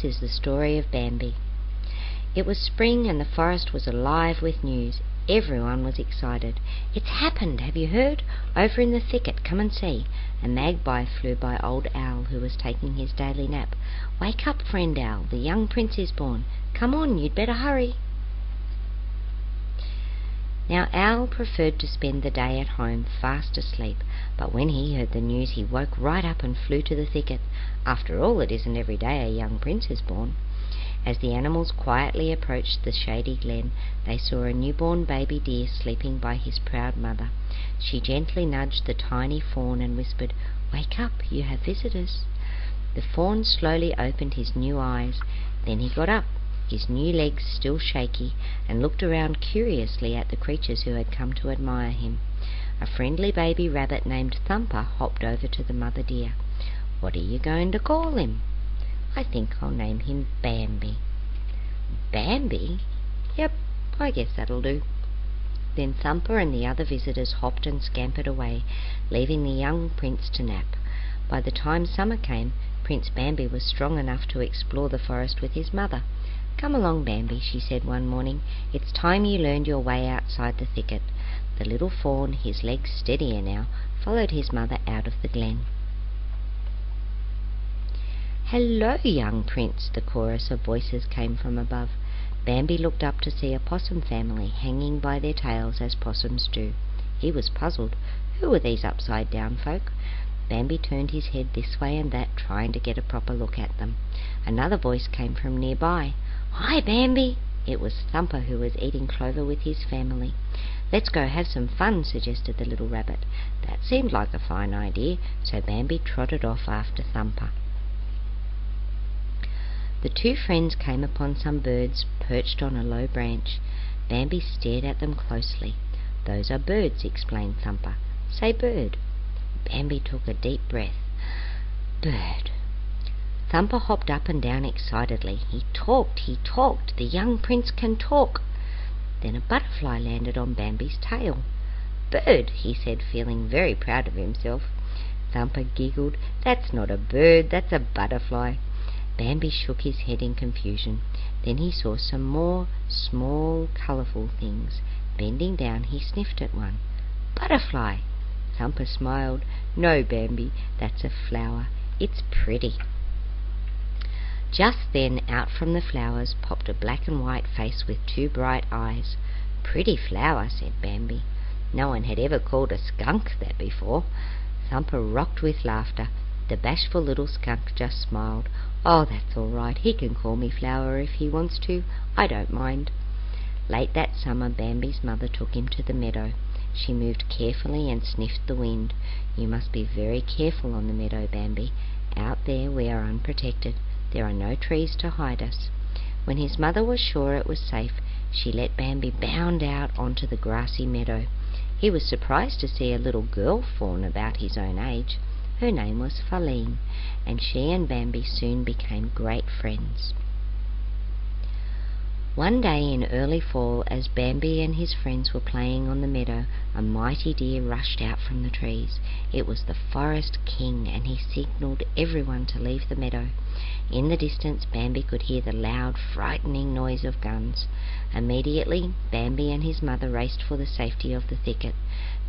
This is the story of Bambi. It was spring and the forest was alive with news. Everyone was excited. "It's happened, have you heard? Over in the thicket, come and see." A magpie flew by Old Owl, who was taking his daily nap. "Wake up, friend Owl, the young prince is born. Come on, you'd better hurry." Now Owl preferred to spend the day at home fast asleep, but when he heard the news he woke right up and flew to the thicket. After all, it isn't every day a young prince is born. As the animals quietly approached the shady glen, they saw a newborn baby deer sleeping by his proud mother. She gently nudged the tiny fawn and whispered, "Wake up, you have visitors." The fawn slowly opened his new eyes. Then he got up, his new legs still shaky, and looked around curiously at the creatures who had come to admire him. A friendly baby rabbit named Thumper hopped over to the mother deer. "What are you going to call him?" "I think I'll name him Bambi." "Bambi? Yep, I guess that'll do." Then Thumper and the other visitors hopped and scampered away, leaving the young prince to nap. By the time summer came, Prince Bambi was strong enough to explore the forest with his mother. "Come along, Bambi," she said one morning. "It's time you learned your way outside the thicket." The little fawn, his legs steadier now, followed his mother out of the glen. "Hello, young prince," the chorus of voices came from above. Bambi looked up to see a possum family hanging by their tails as possums do. He was puzzled. Who were these upside-down folk? Bambi turned his head this way and that, trying to get a proper look at them. Another voice came from nearby. "Hi, Bambi!" It was Thumper, who was eating clover with his family. "Let's go have some fun," suggested the little rabbit. That seemed like a fine idea, so Bambi trotted off after Thumper. The two friends came upon some birds perched on a low branch. Bambi stared at them closely. "Those are birds," explained Thumper. "Say bird." Bambi took a deep breath. "Bird." Thumper hopped up and down excitedly. He talked! The young prince can talk!" Then a butterfly landed on Bambi's tail. "Bird," he said, feeling very proud of himself. Thumper giggled. "That's not a bird, that's a butterfly." Bambi shook his head in confusion. Then he saw some more small, colourful things. Bending down, he sniffed at one. "Butterfly!" Thumper smiled. "No, Bambi, that's a flower. It's pretty." Just then, out from the flowers popped a black and white face with two bright eyes. "Pretty flower," said Bambi. No one had ever called a skunk that before. Thumper rocked with laughter. The bashful little skunk just smiled. "Oh, that's all right. He can call me Flower if he wants to. I don't mind." Late that summer, Bambi's mother took him to the meadow. She moved carefully and sniffed the wind. "You must be very careful on the meadow, Bambi. Out there we are unprotected. There are no trees to hide us." When his mother was sure it was safe, she let Bambi bound out onto the grassy meadow. He was surprised to see a little girl fawn about his own age. Her name was Faline, and she and Bambi soon became great friends. One day in early fall, as Bambi and his friends were playing on the meadow, a mighty deer rushed out from the trees. It was the forest king, and he signalled everyone to leave the meadow. In the distance, Bambi could hear the loud, frightening noise of guns. Immediately, Bambi and his mother raced for the safety of the thicket.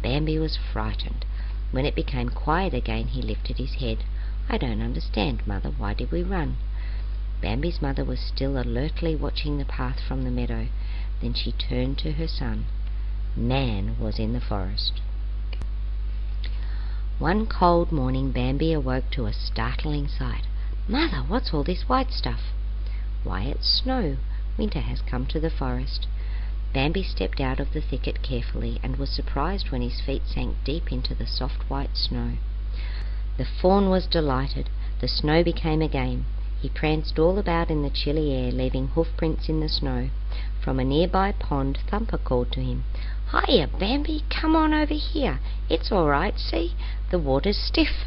Bambi was frightened. When it became quiet again, he lifted his head. "I don't understand, Mother. Why did we run?" Bambi's mother was still alertly watching the path from the meadow. Then she turned to her son. Man was in the forest. One cold morning, Bambi awoke to a startling sight. "Mother, what's all this white stuff?" "Why, it's snow. Winter has come to the forest." Bambi stepped out of the thicket carefully, and was surprised when his feet sank deep into the soft white snow. The fawn was delighted. The snow became a game. He pranced all about in the chilly air, leaving hoofprints in the snow. From a nearby pond, Thumper called to him. "Hiya, Bambi, come on over here. It's all right, see? The water's stiff."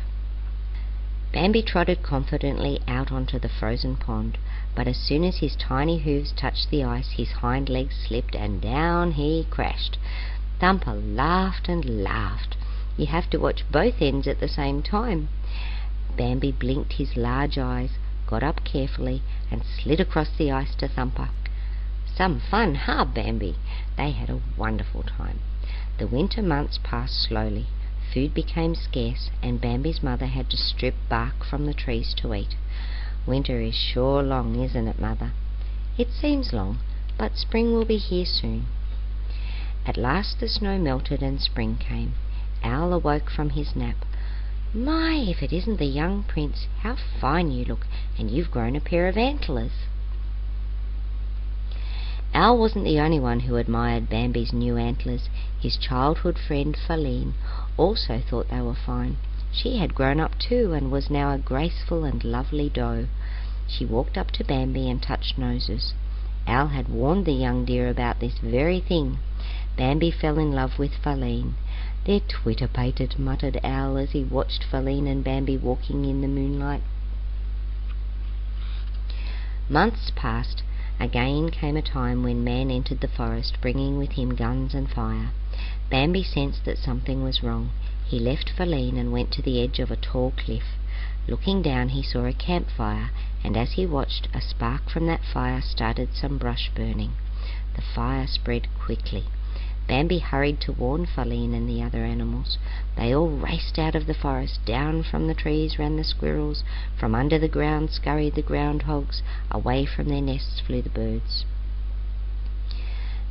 Bambi trotted confidently out onto the frozen pond, but as soon as his tiny hooves touched the ice, his hind legs slipped and down he crashed. Thumper laughed and laughed. You have to watch both ends at the same time. Bambi blinked his large eyes. got up carefully, and slid across the ice to Thumper. "Some fun, huh, Bambi?" They had a wonderful time. The winter months passed slowly. Food became scarce, and Bambi's mother had to strip bark from the trees to eat. "Winter is sure long, isn't it, Mother?" "It seems long, but spring will be here soon." At last the snow melted and spring came. Owl awoke from his nap. "My, if it isn't the young prince! How fine you look, and you've grown a pair of antlers." Owl wasn't the only one who admired Bambi's new antlers. His childhood friend Feline also thought they were fine. She had grown up too, and was now a graceful and lovely doe. She walked up to Bambi and touched noses. Owl had warned the young deer about this very thing. Bambi fell in love with Feline. "They're twitter-pated," muttered Owl as he watched Feline and Bambi walking in the moonlight. Months passed. Again came a time when man entered the forest, bringing with him guns and fire. Bambi sensed that something was wrong. He left Feline and went to the edge of a tall cliff. Looking down, he saw a campfire, and as he watched, a spark from that fire started some brush burning. The fire spread quickly. Bambi hurried to warn Feline and the other animals. They all raced out of the forest. Down from the trees ran the squirrels. From under the ground scurried the groundhogs. Away from their nests flew the birds.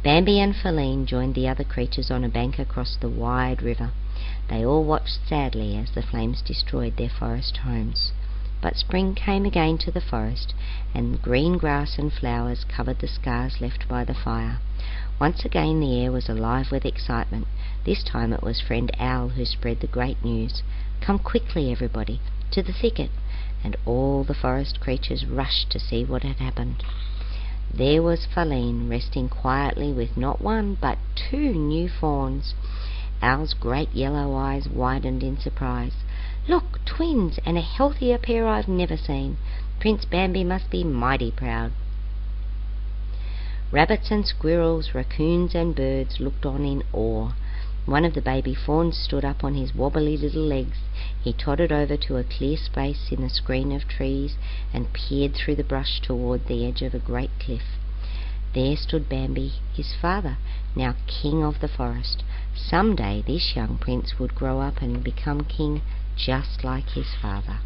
Bambi and Feline joined the other creatures on a bank across the wide river. They all watched sadly as the flames destroyed their forest homes. But spring came again to the forest, and green grass and flowers covered the scars left by the fire. Once again the air was alive with excitement. This time it was friend Owl who spread the great news. "Come quickly, everybody, to the thicket," and all the forest creatures rushed to see what had happened. There was Feline resting quietly with not one but 2 new fawns. Owl's great yellow eyes widened in surprise. "Look, twins, and a healthier pair I've never seen. Prince Bambi must be mighty proud." Rabbits and squirrels, raccoons and birds looked on in awe. One of the baby fawns stood up on his wobbly little legs. He tottered over to a clear space in the screen of trees and peered through the brush toward the edge of a great cliff. There stood Bambi, his father, now king of the forest. Some day this young prince would grow up and become king just like his father.